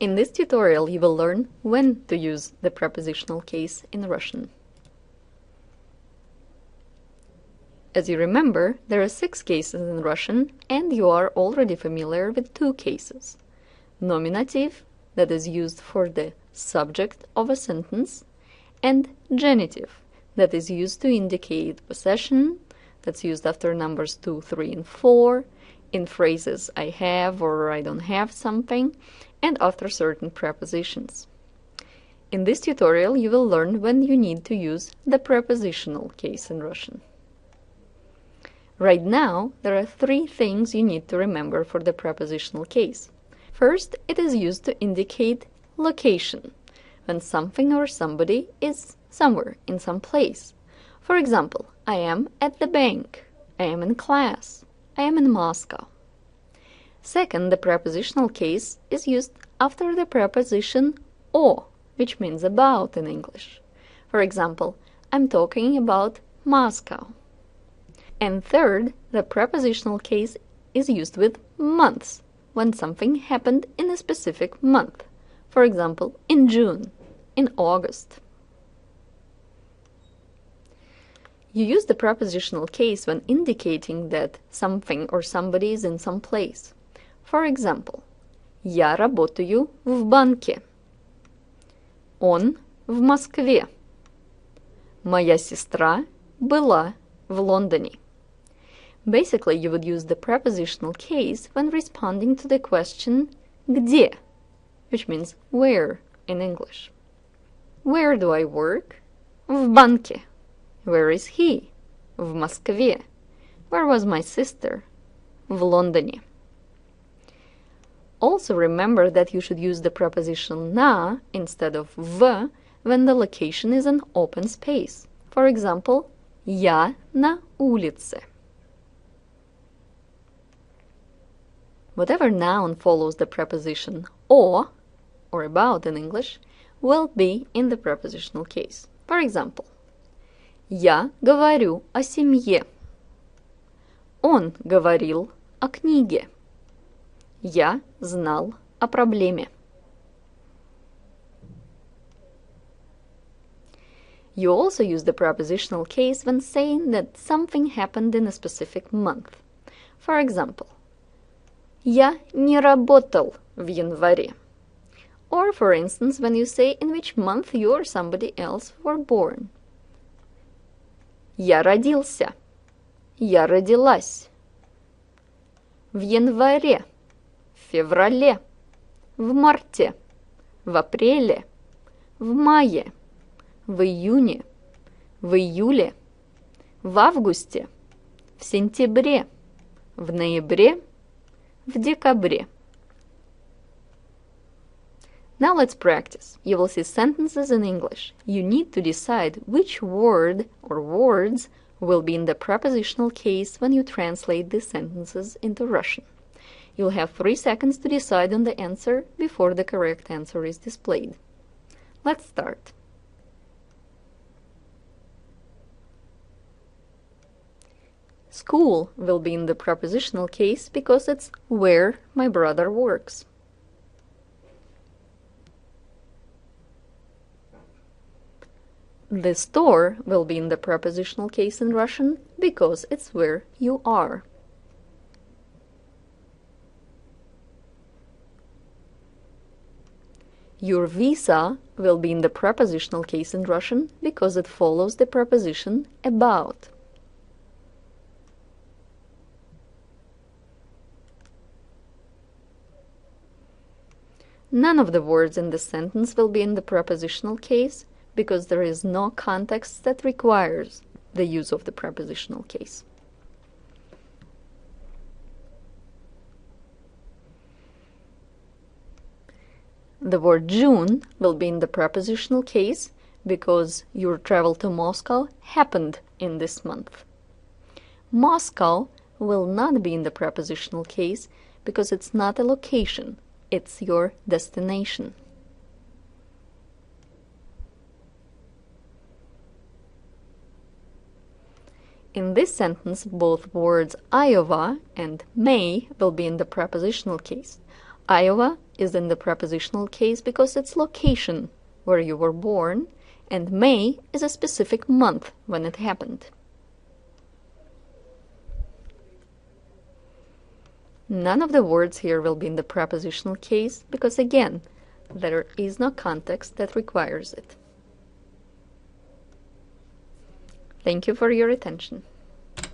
In this tutorial, you will learn when to use the prepositional case in Russian. As you remember, there are 6 cases in Russian, and you are already familiar with 2 cases. Nominative, that is used for the subject of a sentence, and genitive, that is used to indicate possession, that's used after numbers 2, 3, and 4, in phrases I have or I don't have something, and after certain prepositions. In this tutorial, you will learn when you need to use the prepositional case in Russian. Right now, there are 3 things you need to remember for the prepositional case. First, it is used to indicate location, when something or somebody is somewhere, in some place. For example, I am at the bank, I am in class, I am in Moscow. Second, the prepositional case is used after the preposition o, which means about in English. For example, I'm talking about Moscow. And third, the prepositional case is used with months, when something happened in a specific month. For example, in June, in August. You use the prepositional case when indicating that something or somebody is in some place. For example, я работаю в банке. Он в Москве. Моя сестра была в Лондоне. Basically, you would use the prepositional case when responding to the question где, which means where in English. Where do I work? В банке. Where is he? В Москве. Where was my sister? В Лондоне. Also remember that you should use the preposition na instead of v when the location is an open space. For example, я на улице. Whatever noun follows the preposition o, or about in English, will be in the prepositional case. For example, я говорю о семье. Он говорил о книге. Я знал о проблеме. You also use the prepositional case when saying that something happened in a specific month. For example, я не работал в январе. Or, for instance, when you say in which month you or somebody else were born. Я родился. Я родилась. В январе. В феврале. В марте. В апреле. В мае. В июне. В июле. В августе. В сентябре. В ноябре. В декабре. Now let's practice. You will see sentences in English. You need to decide which word or words will be in the prepositional case when you translate these sentences into Russian. You'll have 3 seconds to decide on the answer before the correct answer is displayed. Let's start. School will be in the prepositional case because it's where my brother works. The store will be in the prepositional case in Russian because it's where you are. Your visa will be in the prepositional case in Russian because it follows the preposition about. None of the words in the sentence will be in the prepositional case because there is no context that requires the use of the prepositional case. The word June will be in the prepositional case because your travel to Moscow happened in this month. Moscow will not be in the prepositional case because it's not a location, it's your destination. In this sentence, both words Iowa and May will be in the prepositional case. Iowa is in the prepositional case because it's location where you were born, and May is a specific month when it happened. None of the words here will be in the prepositional case because, again, there is no context that requires it. Thank you for your attention.